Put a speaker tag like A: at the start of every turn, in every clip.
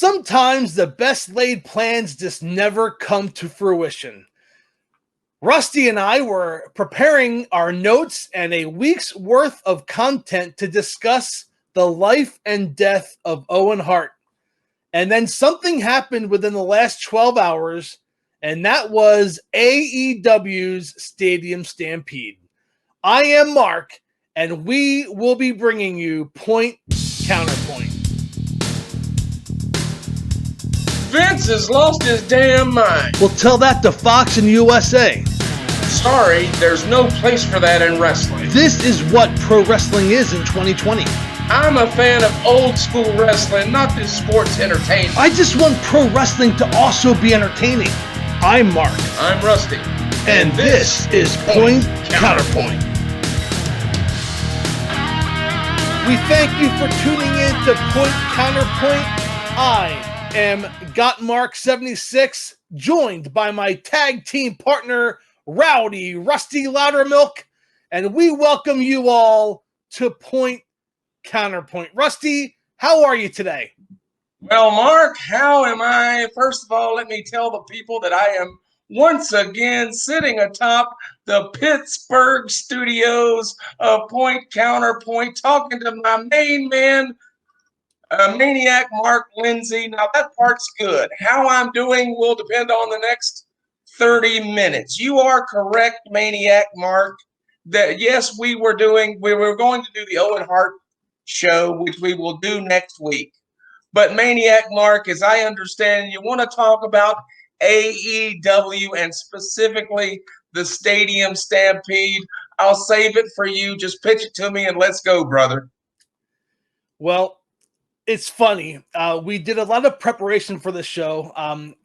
A: Sometimes the best laid plans just never come to fruition. Rusty and I were preparing our notes and a week's worth of content to discuss the life and death of Owen Hart. And then something happened within the last 12 hours, and that was AEW's Stadium Stampede. I am Mark, and we will be bringing you Point Counterpoint.
B: Vince has lost his damn mind.
A: We'll tell that to Fox and USA.
B: Sorry, there's no place for that in wrestling.
A: This is what pro wrestling is in 2020.
B: I'm a fan of old school wrestling, not this sports entertainment.
A: I just want pro wrestling to also be entertaining. I'm Mark.
B: I'm Rusty.
A: And this is Point Counterpoint. We thank you for tuning in to Point Counterpoint. I am GotMark76, joined by my tag team partner, Rowdy Rusty Loudermilk, and we welcome you all to Point Counterpoint. Rusty, how are you today?
B: Well, Mark, how am I? First of all, let me tell the people that I am once again sitting atop the Pittsburgh studios of Point Counterpoint, talking to my main man, Maniac Mark Lindsay. Now, that part's good. How I'm doing will depend on the next 30 minutes. You are correct, Maniac Mark, that yes, we were going to do the Owen Hart show, which we will do next week. But Maniac Mark, as I understand, you want to talk about AEW and specifically the Stadium Stampede. I'll save it for you. Just pitch it to me and let's go, brother.
A: Well, it's funny. We did a lot of preparation for the show.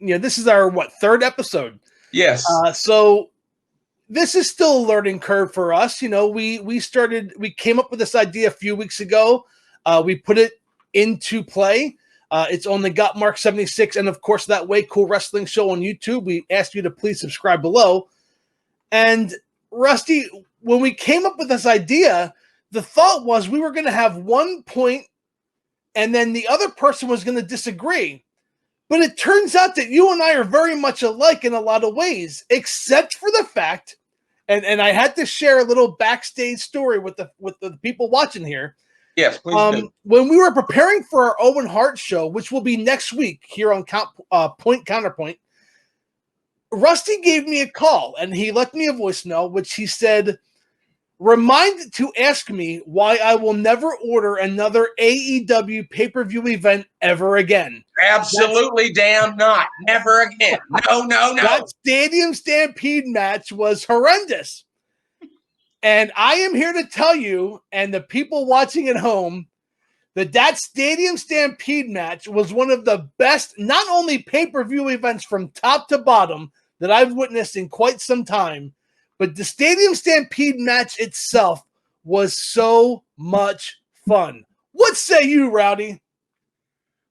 A: This is our, third episode?
B: Yes.
A: So this is still a learning curve for us. We came up with this idea a few weeks ago. We put it into play. It's on the GotMark76 and, of course, that Way Cool Wrestling show on YouTube. We asked you to please subscribe below. And, Rusty, when we came up with this idea, the thought was we were going to have one point and then the other person was going to disagree. But it turns out that you and I are very much alike in a lot of ways, except for the fact, and I had to share a little backstage story with the people watching here.
B: Yes, please do.
A: When we were preparing for our Owen Hart show, which will be next week here on Point Counterpoint, Rusty gave me a call, and he left me a voicemail, which he said, "Remind to ask me why I will never order another AEW pay-per-view event ever again."
B: Absolutely damn not. Never again. No.
A: That Stadium Stampede match was horrendous. And I am here to tell you, and the people watching at home, that Stadium Stampede match was one of the best, not only pay-per-view events from top to bottom that I've witnessed in quite some time, but the Stadium Stampede match itself was so much fun. What say you, Rowdy?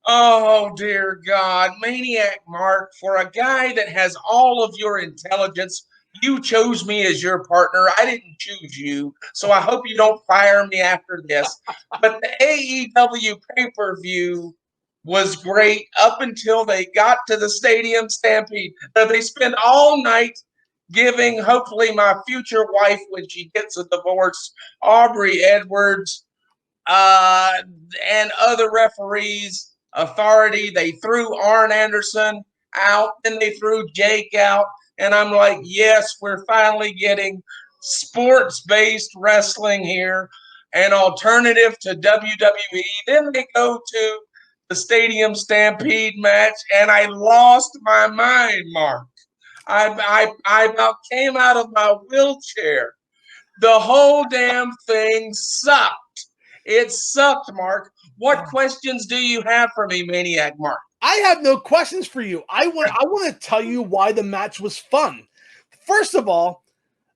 B: Oh, dear God. Maniac Mark, for a guy that has all of your intelligence, you chose me as your partner. I didn't choose you, so I hope you don't fire me after this. But the AEW pay-per-view was great up until they got to the Stadium Stampede. They spent all night giving, hopefully, my future wife, when she gets a divorce, Aubrey Edwards, and other referees authority. They threw Arn Anderson out, then they threw Jake out. And I'm like, yes, we're finally getting sports-based wrestling here, an alternative to WWE. Then they go to the Stadium Stampede match, and I lost my mind, Mark. I about came out of my wheelchair. The whole damn thing sucked. It sucked, Mark. What questions do you have for me, Maniac Mark?
A: I have no questions for you. I want to tell you why the match was fun. First of all,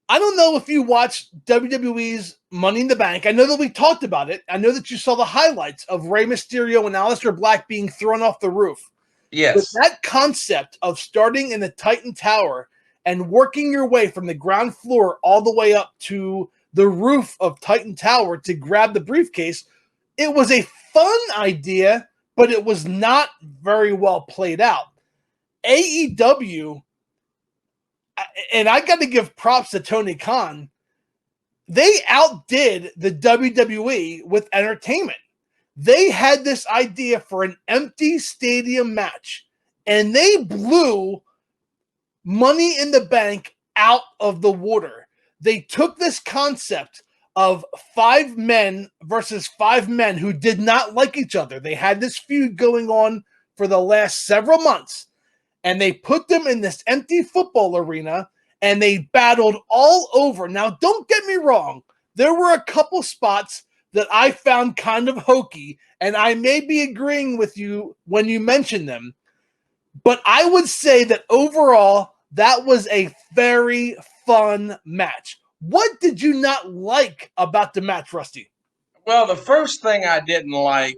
A: I don't know if you watched WWE's Money in the Bank. I know that we talked about it. I know that you saw the highlights of Rey Mysterio and Aleister Black being thrown off the roof.
B: Yes.
A: But that concept of starting in the Titan Tower and working your way from the ground floor all the way up to the roof of Titan Tower to grab the briefcase, it was a fun idea, but it was not very well played out. AEW, and I got to give props to Tony Khan, they outdid the WWE with entertainment. They had this idea for an empty stadium match, and they blew Money in the Bank out of the water. They took this concept of 5 men versus 5 men who did not like each other. They had this feud going on for the last several months, and they put them in this empty football arena, and they battled all over. Now, don't get me wrong. There were a couple spots that I found kind of hokey, and I may be agreeing with you when you mention them. But I would say that overall, that was a very fun match. What did you not like about the match, Rusty?
B: Well, the first thing I didn't like,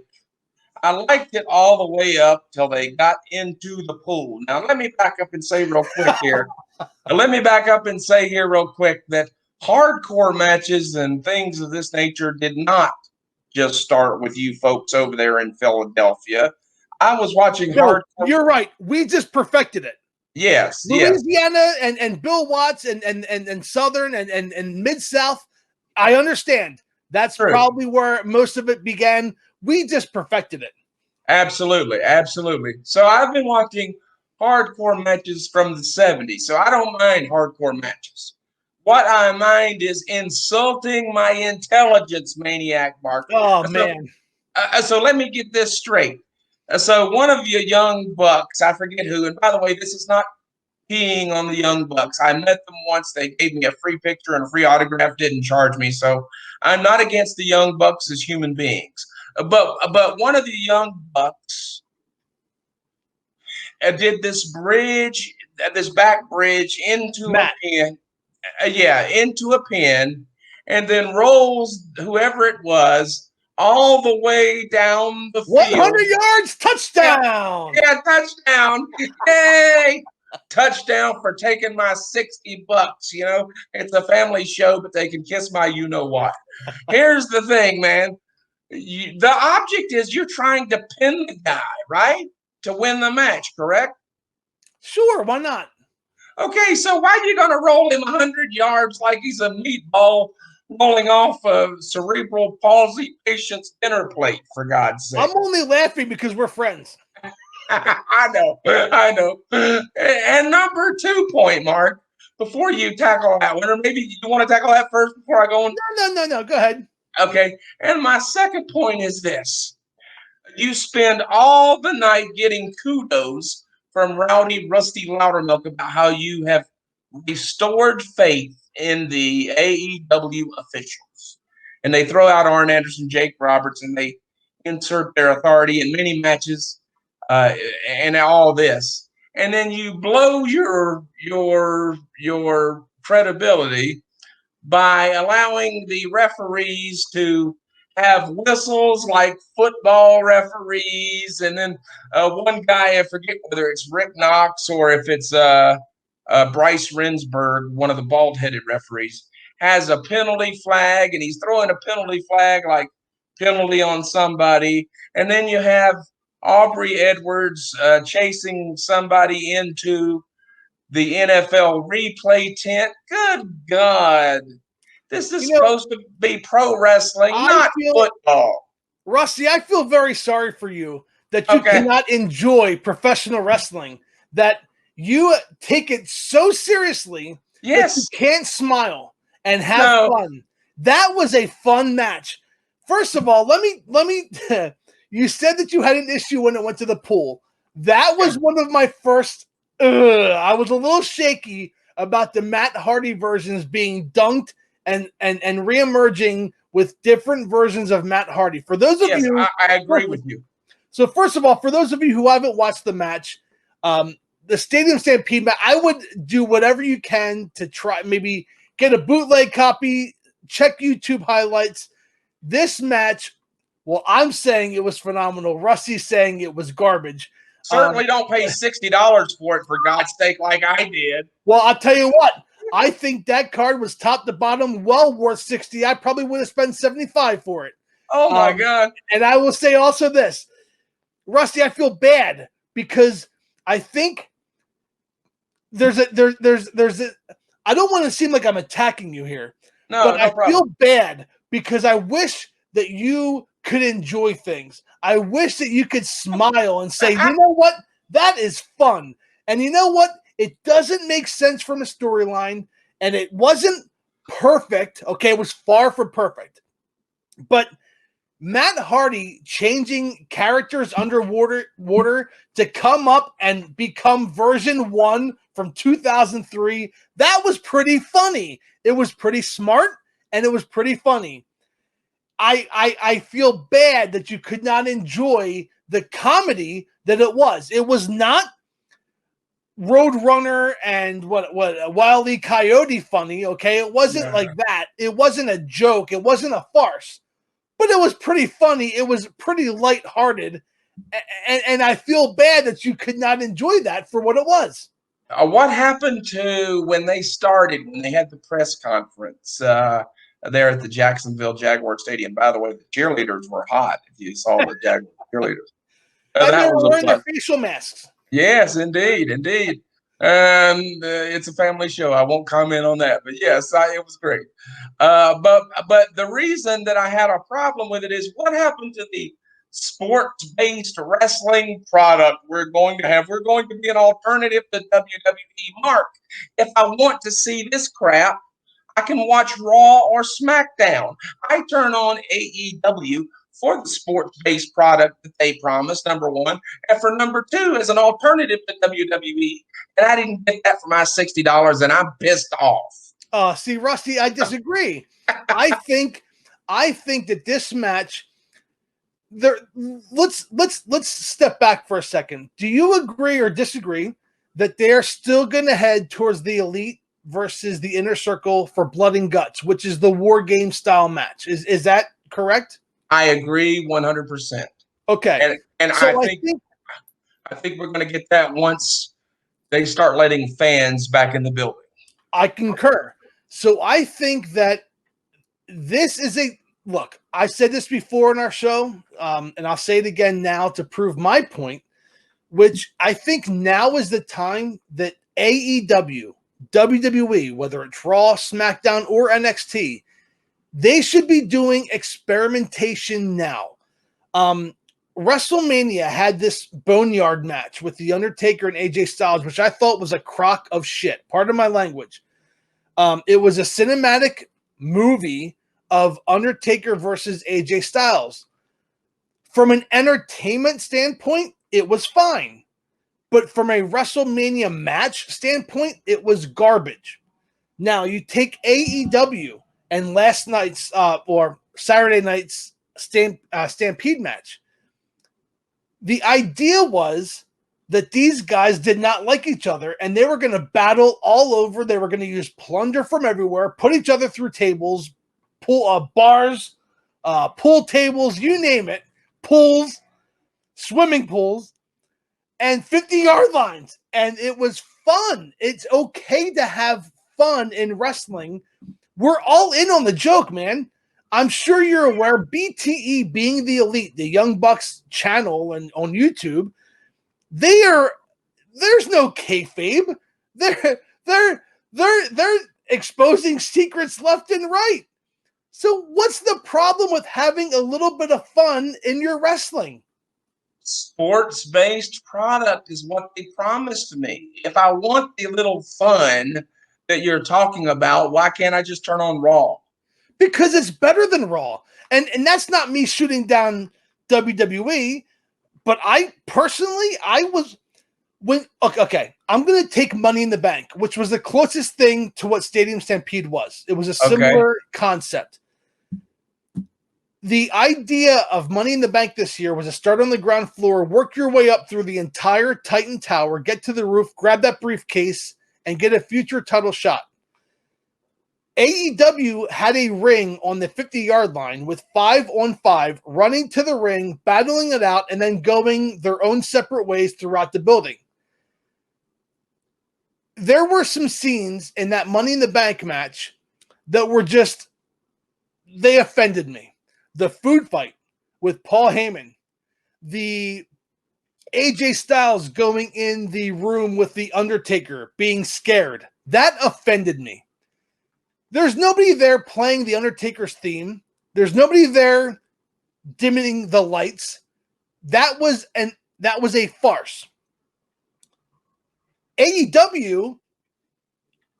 B: I liked it all the way up till they got into the pool. Now, let me back up and say real quick here. Real quick that hardcore matches and things of this nature did not just start with you folks over there in Philadelphia. I was watching hardcore.
A: You're right. We just perfected it.
B: Yes,
A: Louisiana and Bill Watts and Southern and Mid-South, I understand. That's
B: True.
A: Probably where most of it began. We just perfected it.
B: Absolutely. So I've been watching hardcore matches from the 70s, so I don't mind hardcore matches. What I mind is insulting my intelligence, Maniac Mark.
A: Oh, man.
B: So let me get this straight. So one of you young bucks, I forget who, and by the way, this is not peeing on the young bucks. I met them once. They gave me a free picture and a free autograph, didn't charge me. So I'm not against the young bucks as human beings. But one of the young bucks did this bridge, this back bridge into a pin. Into a pin, and then rolls whoever it was all the way down the field.
A: 100 yards, touchdown.
B: Yeah, touchdown. Yay. Touchdown for taking my $60. You know, it's a family show, but they can kiss my you know what. Here's the thing, man. The object is you're trying to pin the guy, right? To win the match, correct?
A: Sure, why not?
B: Okay, so why are you going to roll him 100 yards like he's a meatball rolling off a cerebral palsy patient's dinner plate, for God's sake?
A: I'm only laughing because we're friends.
B: I know. And number 2 point, Mark, before you tackle that one, or maybe you want to tackle that first before I go on?
A: No. Go ahead.
B: Okay, and my second point is this. You spend all the night getting kudos from Rowdy Rusty Loudermilk about how you have restored faith in the AEW officials. And they throw out Arn Anderson, Jake Roberts, and they insert their authority in many matches and all this. And then you blow your credibility by allowing the referees to have whistles like football referees, and then one guy, I forget whether it's Rick Knox or if it's Bryce Rensburg, one of the bald-headed referees, has a penalty flag, and he's throwing a penalty flag like penalty on somebody, and then you have Aubrey Edwards chasing somebody into the NFL replay tent. Good God. This is supposed to be pro wrestling, not football.
A: Rusty, I feel very sorry for you that you cannot enjoy professional wrestling, that you take it so seriously that you can't smile and have fun. That was a fun match. First of all, let me you said that you had an issue when it went to the pool. That was one of my first I was a little shaky about the Matt Hardy versions being dunked and reemerging with different versions of Matt Hardy. For those of you,
B: I agree with you.
A: So first of all, for those of you who haven't watched the match, the Stadium Stampede match, I would do whatever you can to try, maybe get a bootleg copy, check YouTube highlights. This match, well, I'm saying it was phenomenal. Rusty's saying it was garbage.
B: Certainly don't pay $60 for it, for God's sake, like I did.
A: Well, I'll tell you what. I think that card was top to bottom well worth 60. I probably would have spent 75 for it.
B: Oh, my God.
A: And I will say also this. Rusty, I feel bad because I think there's a I don't want to seem like I'm attacking you here,
B: No,
A: but I
B: no problem.
A: feel bad because I wish that you could enjoy things. I wish that you could smile and say, you know what? That is fun. And you know what? It doesn't make sense from a storyline, and it wasn't perfect. Okay, it was far from perfect. But Matt Hardy changing characters underwater to come up and become version 1 from 2003, that was pretty funny. It was pretty smart and it was pretty funny. I feel bad that you could not enjoy the comedy that it was. It was not Roadrunner and what Wile E. Coyote funny, okay? It wasn't like that. It wasn't a joke. It wasn't a farce. But it was pretty funny. It was pretty lighthearted. And I feel bad that you could not enjoy that for what it was.
B: What happened to when they started, when they had the press conference there at the Jacksonville Jaguar Stadium? By the way, the cheerleaders were hot if you saw the Jaguar cheerleaders.
A: And they
B: That
A: were
B: was a
A: wearing their
B: fun.
A: facial masks.
B: Yes, indeed, indeed. And it's a family show. I won't comment on that, but yes, it was great. But the reason that I had a problem with it is what happened to the sports-based wrestling product we're going to have. We're going to be an alternative to WWE. Mark, if I want to see this crap, I can watch Raw or SmackDown. I turn on AEW for the sports-based product that they promised, number one, and for number two, as an alternative to WWE. And I didn't get that for my $60, and I'm pissed off.
A: See, Rusty, I disagree. I think that this match there let's step back for a second. Do you agree or disagree that they're still going to head towards the Elite versus the Inner Circle for Blood and Guts, which is the War Game style match? Is that correct?
B: I agree 100%.
A: Okay.
B: And
A: So
B: I think we're going to get that once they start letting fans back in the building.
A: I concur. So I think that this is a look. I said this before in our show, and I'll say it again now to prove my point, which I think now is the time that AEW, WWE, whether it's Raw, SmackDown, or NXT, they should be doing experimentation now. WrestleMania had this boneyard match with The Undertaker and AJ Styles, which I thought was a crock of shit. Pardon my language. It was a cinematic movie of Undertaker versus AJ Styles. From an entertainment standpoint, it was fine. But from a WrestleMania match standpoint, it was garbage. Now, you take AEW and last night's or Saturday night's Stampede match. The idea was that these guys did not like each other and they were going to battle all over. They were going to use plunder from everywhere, put each other through tables, bars, pool tables, you name it, pools, swimming pools, and 50-yard lines. And it was fun. It's okay to have fun in wrestling. We're all in on the joke, man. I'm sure you're aware BTE being the Elite, the Young Bucks channel and on YouTube, there's no kayfabe. They're exposing secrets left and right. So what's the problem with having a little bit of fun in your wrestling?
B: Sports-based product is what they promised me. If I want the little fun that you're talking about, why can't I just turn on Raw?
A: Because it's better than Raw. And that's not me shooting down WWE, but I was okay, I'm going to take Money in the Bank, which was the closest thing to what Stadium Stampede was. It was a similar concept. The idea of Money in the Bank this year was to start on the ground floor, work your way up through the entire Titan Tower, get to the roof, grab that briefcase, and get a future title shot. AEW had a ring on the 50-yard line with 5-on-5 running to the ring, battling it out, and then going their own separate ways throughout the building. There were some scenes in that Money in the Bank match that were just, they offended me. The food fight with Paul Heyman, the AJ Styles going in the room with the Undertaker being scared. That offended me. There's nobody there playing the Undertaker's theme. There's nobody there dimming the lights. That was a farce. AEW,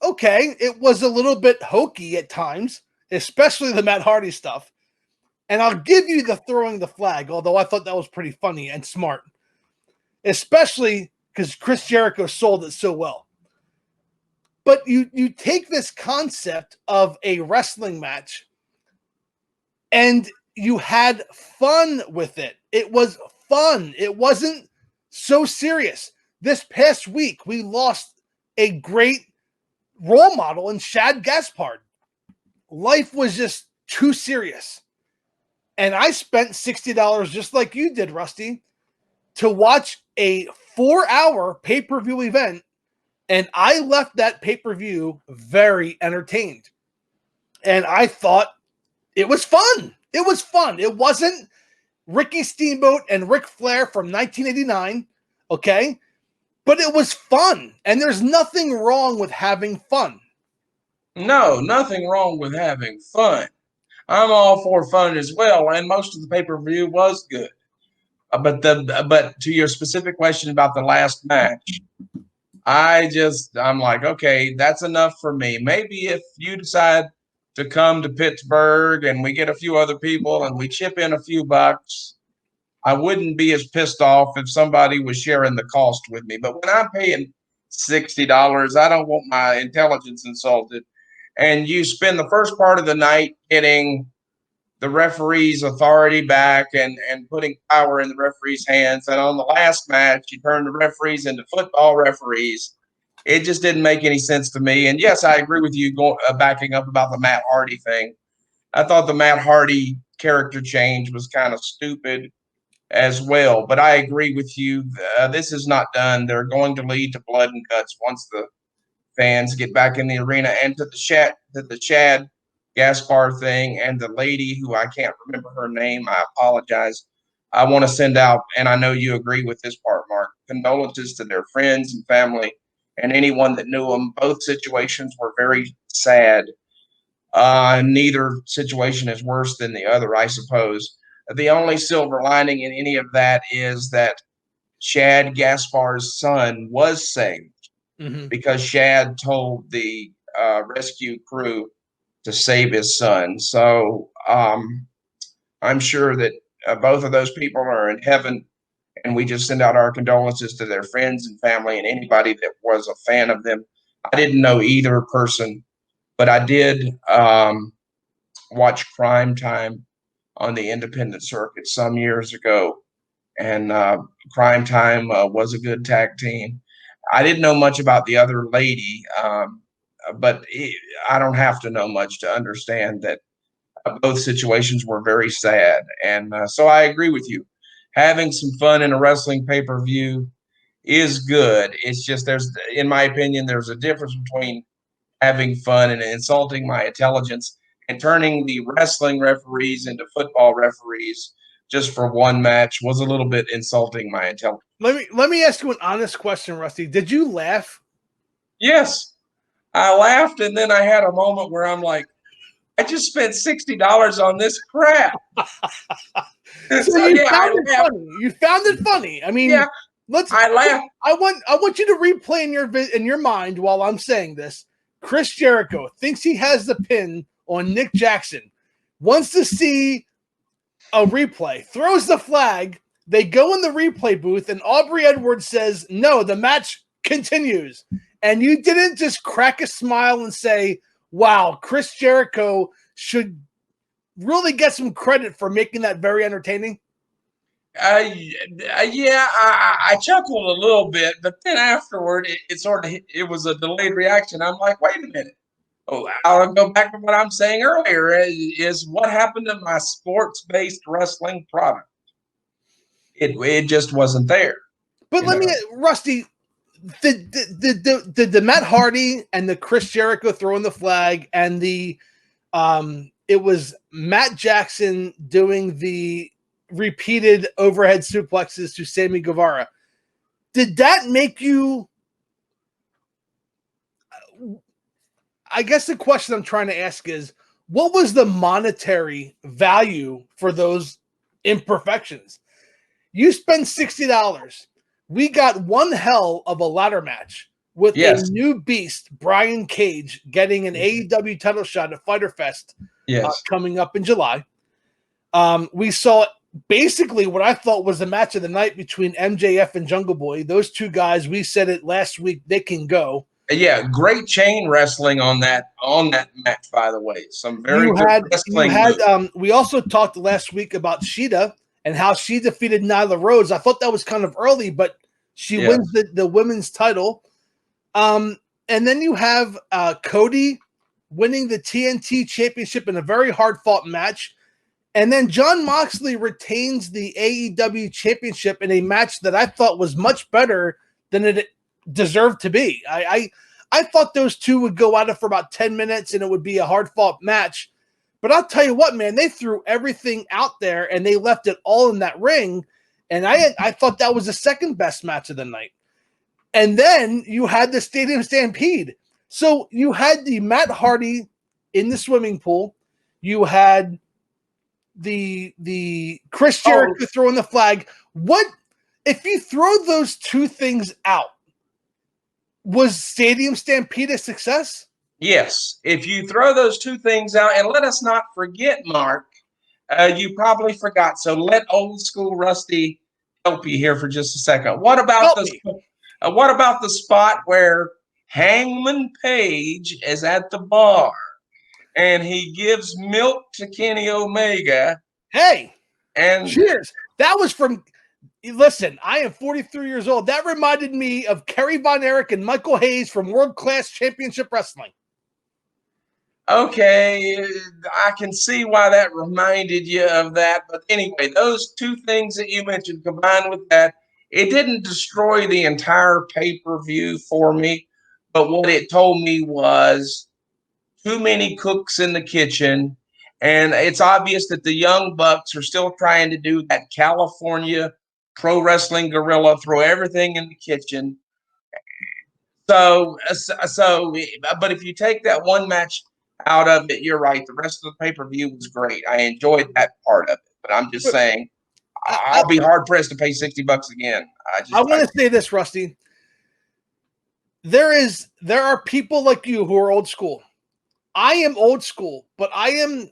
A: okay, it was a little bit hokey at times, especially the Matt Hardy stuff. And I'll give you the throwing the flag, although I thought that was pretty funny and smart, especially because Chris Jericho sold it so well. But you take this concept of a wrestling match and you had fun with it. It was fun. It wasn't so serious. This past week, we lost a great role model in Shad Gaspard. Life was just too serious. And I spent $60 just like you did, Rusty, to watch a 4-hour pay-per-view event. And I left that pay-per-view very entertained. And I thought it was fun. It was fun. It wasn't Ricky Steamboat and Ric Flair from 1989, okay? But it was fun. And there's nothing wrong with having fun.
B: No, nothing wrong with having fun. I'm all for fun as well, and most of the pay-per-view was good. But to your specific question about the last match, I'm like, okay, that's enough for me. Maybe if you decide to come to Pittsburgh and we get a few other people and we chip in a few bucks, I wouldn't be as pissed off if somebody was sharing the cost with me. But when I'm paying $60, I don't want my intelligence insulted. And you spend the first part of the night getting the referee's authority back and putting power in the referee's hands. And on the last match, you turn the referees into football referees. It just didn't make any sense to me. And yes, I agree with you backing up about the Matt Hardy thing. I thought the Matt Hardy character change was kind of stupid as well. But I agree with you. This is not done. They're going to lead to blood and guts once the fans get back in the arena. And to the Chad Gaspar thing and the lady who I can't remember her name, I apologize. I want to send out, and I know you agree with this part, Mark, condolences to their friends and family and anyone that knew them. Both situations were very sad. Neither situation is worse than the other, I suppose. The only silver lining in any of that is that Shad Gaspar's son was saved because Shad told the rescue crew to save his son. So I'm sure that both of those people are in heaven, and we just send out our condolences to their friends and family and anybody that was a fan of them. I didn't know either person, but I did watch Crime Time on the independent circuit some years ago, and Crime Time was a good tag team. I didn't know much about the other lady, but I don't have to know much to understand that both situations were very sad. And so I agree with you. Having some fun in a wrestling pay-per-view is good. It's just in my opinion, there's a difference between having fun and insulting my intelligence and turning the wrestling referees into football referees just for one match was a little bit insulting my intelligence.
A: Let me ask you an honest question, Rusty. Did you laugh?
B: Yes. I laughed, and then I had a moment where I'm like, I just spent $60 on this crap.
A: So you found it funny. You found it funny. I mean,
B: yeah, I laughed.
A: I want you to replay in your mind while I'm saying this. Chris Jericho thinks he has the pin on Nick Jackson, wants to see a replay, throws the flag. They go in the replay booth, and Aubrey Edwards says, "No, the match continues." And you didn't just crack a smile and say, wow, Chris Jericho should really get some credit for making that very entertaining?
B: Yeah, I chuckled a little bit, but then afterward, it was a delayed reaction. I'm like, wait a minute. Oh, I'll go back to what I'm saying earlier is what happened to my sports-based wrestling product. It just wasn't there.
A: But Rusty, the Matt Hardy and the Chris Jericho throwing the flag and it was Matt Jackson doing the repeated overhead suplexes to Sammy Guevara. Did that make you? I guess the question I'm trying to ask is, what was the monetary value for those imperfections? You spend $60. We got one hell of a ladder match with a
B: Yes.
A: new beast, Brian Cage, getting an AEW title shot at Fyter Fest
B: Yes.
A: coming up in July. We saw basically what I thought was the match of the night between MJF and Jungle Boy. Those two guys, we said it last week, they can go.
B: Yeah, great chain wrestling on that match, by the way. Some very good wrestling moves.
A: We also talked last week about Sheeta and how she defeated Nyla Rose. I thought that was kind of early, but she wins the women's title. And then you have Cody winning the TNT championship in a very hard fought match. And then Jon Moxley retains the AEW championship in a match that I thought was much better than it deserved to be. I thought those two would go at it for about 10 minutes and it would be a hard fought match. But I'll tell you what, man, they threw everything out there and they left it all in that ring. And I thought that was the second best match of the night. And then you had the Stadium Stampede. So you had the Matt Hardy in the swimming pool. You had the Chris Jericho throwing the flag. What if you throw those two things out? Was Stadium Stampede a success?
B: Yes. If you throw those two things out, and let us not forget, Mark, you probably forgot. So let old school Rusty help you here for just a second. What about the spot where Hangman Page is at the bar and he gives milk to Kenny Omega?
A: Hey,
B: and
A: cheers. That was from. Listen, I am 43 years old. That reminded me of Kerry Von Erich and Michael Hayes from World Class Championship Wrestling.
B: Okay, I can see why that reminded you of that. But anyway, those two things that you mentioned combined with that, it didn't destroy the entire pay-per-view for me. But what it told me was too many cooks in the kitchen. And it's obvious that the Young Bucks are still trying to do that California pro wrestling guerrilla, throw everything in the kitchen. So, but if you take that one match out of it, you're right. The rest of the pay-per-view was great. I enjoyed that part of it. But I'm just saying, I'll be hard pressed to pay $60 again.
A: I want to say this, Rusty. There are people like you who are old school. I am old school, but I'm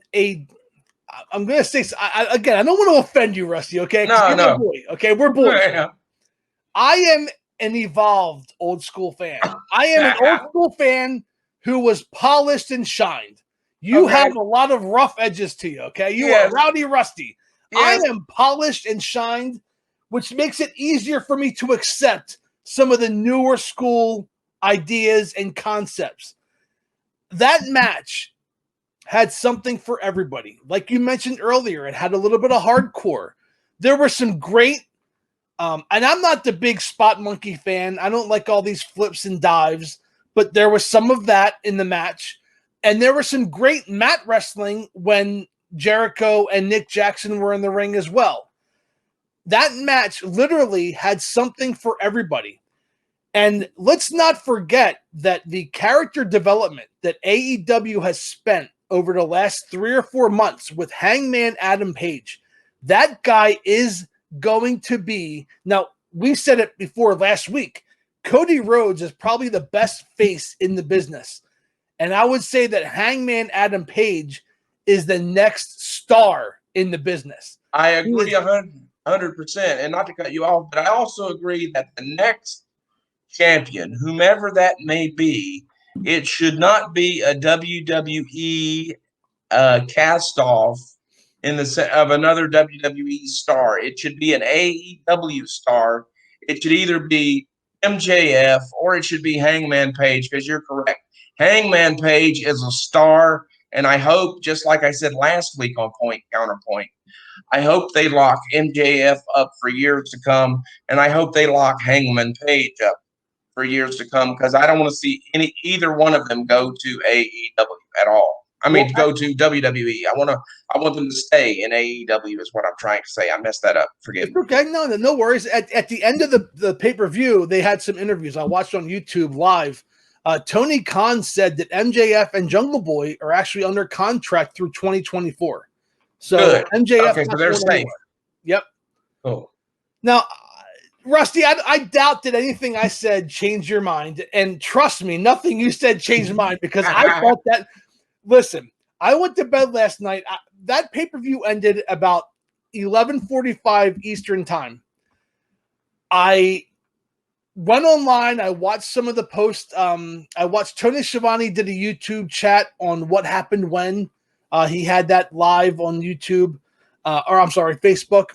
A: going to say, again, I don't want to offend you, Rusty, okay?
B: No.
A: Boy, okay? We're boys.
B: Yeah.
A: I am an evolved old school fan. I am an old school fan who was polished and shined. You have a lot of rough edges to you, okay? You are rowdy Rusty. Yes. I am polished and shined, which makes it easier for me to accept some of the newer school ideas and concepts. That match had something for everybody. Like you mentioned earlier, it had a little bit of hardcore. There were some great, and I'm not the big spot monkey fan. I don't like all these flips and dives, but there was some of that in the match. And there was some great mat wrestling when Jericho and Nick Jackson were in the ring as well. That match literally had something for everybody. And let's not forget that the character development that AEW has spent over the last 3 or 4 months with Hangman Adam Page, that guy is going to be, now we said it before last week, Cody Rhodes is probably the best face in the business. And I would say that Hangman Adam Page is the next star in the business.
B: I agree 100%. And not to cut you off, but I also agree that the next champion, whomever that may be, it should not be a WWE cast off of another WWE star. It should be an AEW star. It should either be MJF or it should be Hangman Page, because you're correct. Hangman Page is a star, and I hope, just like I said last week on Counterpoint, I hope they lock MJF up for years to come, and I hope they lock Hangman Page up for years to come, because I don't want to see either one of them go to AEW at all. I mean, to go to WWE. I want them to stay in AEW is what I'm trying to say. I messed that up. Forgive
A: It's
B: me.
A: okay. No worries. At the end of the pay-per-view, they had some interviews. I watched on YouTube live. Tony Khan said that MJF and Jungle Boy are actually under contract through 2024. So
B: Good.
A: MJF
B: Okay, so they're
A: not going
B: safe.
A: anywhere. Yep.
B: Oh.
A: Now, Rusty, I doubt that anything I said changed your mind. And trust me, nothing you said changed mine because I thought that. Listen, I went to bed last night. That pay-per-view ended about 11:45 Eastern time. I went online. I watched some of the posts. I watched Tony Schiavone did a YouTube chat on what happened when he had that live on YouTube, or I'm sorry, Facebook.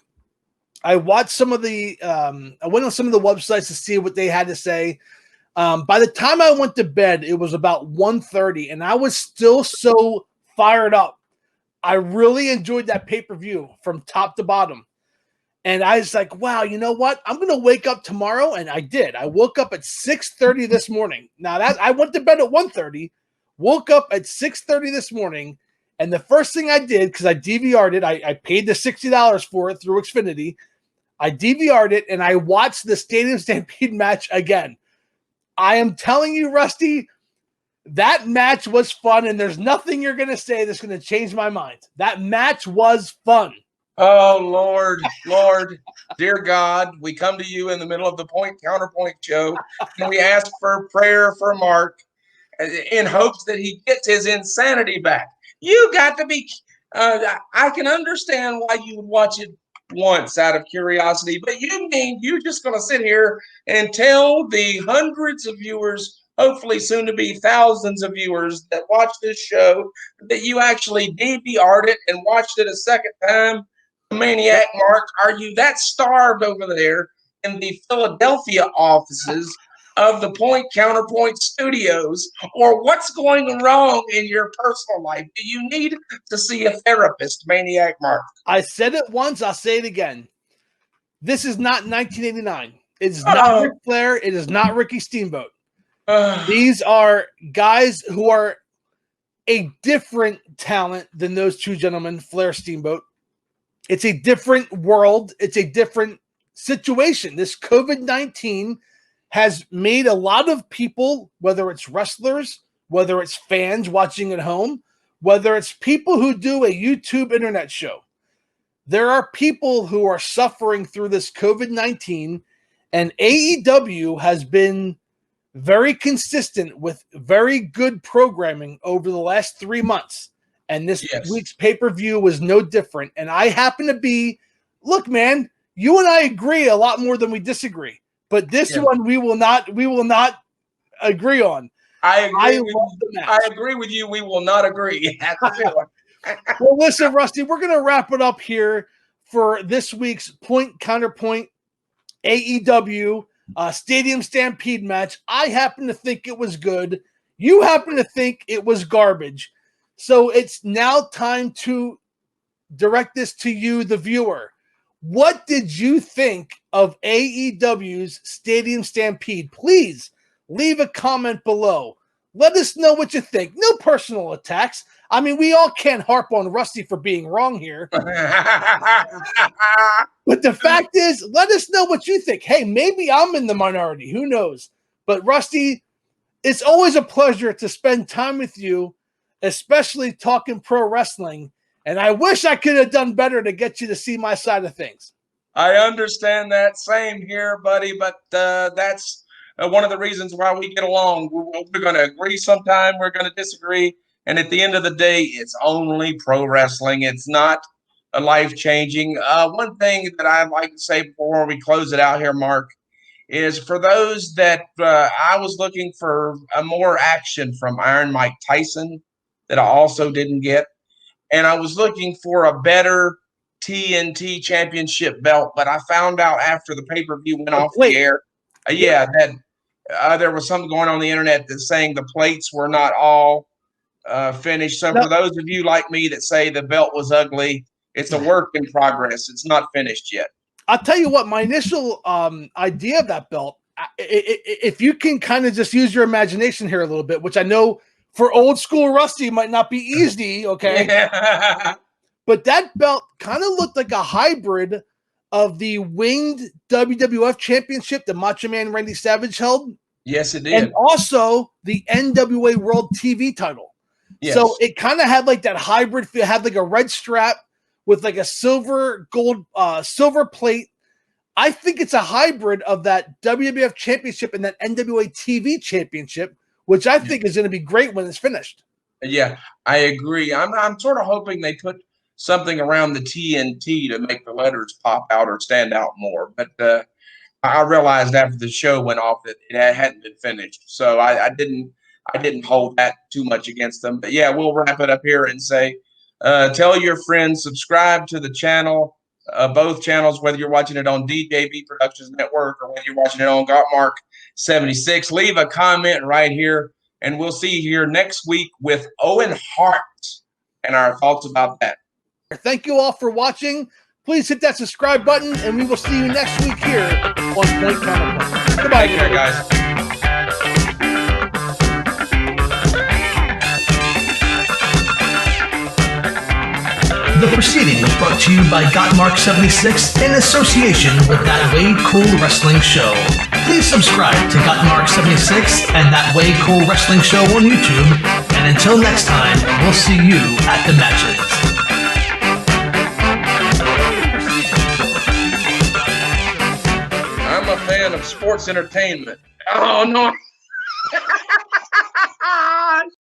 A: I watched some of the. I went on some of the websites to see what they had to say. By the time I went to bed, it was about 1:30, and I was still so fired up. I really enjoyed that pay-per-view from top to bottom. And I was like, wow, you know what? I'm going to wake up tomorrow. And I did. I woke up at 6:30 this morning. Now that I went to bed at 1:30, woke up at 6:30 this morning. And the first thing I did, because I DVR'd it, I paid the $60 for it through Xfinity. I DVR'd it and I watched the Stadium Stampede match again. I am telling you, Rusty, that match was fun. And there's nothing you're going to say that's going to change my mind. That match was fun.
B: Oh, Lord, dear God, we come to you in the middle of the Counterpoint show, and we ask for prayer for Mark in hopes that he gets his insanity back. You got to be, I can understand why you would watch it once out of curiosity, but you mean you're just going to sit here and tell the hundreds of viewers, hopefully soon to be thousands of viewers that watch this show, that you actually DVR'd it and watched it a second time? Maniac Mark, are you that starved over there in the Philadelphia offices of the Counterpoint Studios, or what's going wrong in your personal life? Do you need to see a therapist, Maniac Mark?
A: I said it once, I'll say it again. This is not 1989. It's not Ric Flair. It is not Ricky Steamboat. These are guys who are a different talent than those two gentlemen, Flair, Steamboat. It's a different world. It's a different situation. This COVID-19 has made a lot of people, whether it's wrestlers, whether it's fans watching at home, whether it's people who do a YouTube internet show, there are people who are suffering through this COVID-19, and AEW has been very consistent with very good programming over the last 3 months. And this week's pay-per-view was no different. And I happen to be, look, man, you and I agree a lot more than we disagree. But this one we will not agree on.
B: I agree with you. We will not agree.
A: Well, listen, Rusty, we're going to wrap it up here for this week's Counterpoint AEW Stadium Stampede match. I happen to think it was good. You happen to think it was garbage. So it's now time to direct this to you, the viewer. What did you think of AEW's Stadium Stampede? Please leave a comment below. Let us know what you think. No personal attacks. I mean, we all can't harp on Rusty for being wrong here. But the fact is, let us know what you think. Hey, maybe I'm in the minority. Who knows? But Rusty, it's always a pleasure to spend time with you, especially talking pro wrestling. And I wish I could have done better to get you to see my side of things.
B: I understand that. Same here, buddy. But that's one of the reasons why we get along. We're going to agree sometime. We're going to disagree. And at the end of the day, it's only pro wrestling. It's not a life-changing. One thing that I'd like to say before we close it out here, Mark, is for those that I was looking for more action from Iron Mike Tyson that I also didn't get. And I was looking for a better TNT championship belt, but I found out after the pay-per-view went off the air, that there was something going on the internet that's saying the plates were not all finished. So for those of you like me that say the belt was ugly, it's a work in progress. It's not finished yet.
A: I'll tell you what, my initial idea of that belt, if you can kind of just use your imagination here a little bit, which I know for old school Rusty, it might not be easy, okay?
B: Yeah.
A: But that belt kind of looked like a hybrid of the winged WWF Championship that Macho Man Randy Savage held,
B: Yes, it
A: and
B: did.
A: also the NWA World TV title.
B: Yes.
A: So it kind of had like that hybrid feel, had like a red strap with like a silver plate. I think it's a hybrid of that WWF Championship and that NWA TV Championship, which I think is going to be great when it's finished.
B: Yeah, I agree. I'm sort of hoping they put something around the TNT to make the letters pop out or stand out more. But I realized after the show went off that it hadn't been finished, so I didn't hold that too much against them. But yeah, we'll wrap it up here and say, tell your friends, subscribe to the channel, both channels, whether you're watching it on DJB Productions Network or whether you're watching it on Gotmark 76. Leave a comment right here, and we'll see you here next week with Owen Hart and our thoughts about that.
A: Thank you all for watching. Please hit that subscribe button, and we will see you next week here on Point Counterpoint. Goodbye.
B: Take care, guys.
C: The proceeding was brought to you by Gotmark 76 in association with That Way Cool Wrestling Show. Please subscribe to Gotmark 76 and That Way Cool Wrestling Show on YouTube. And until next time, we'll see you at the matches.
B: I'm a fan of sports entertainment. Oh, no.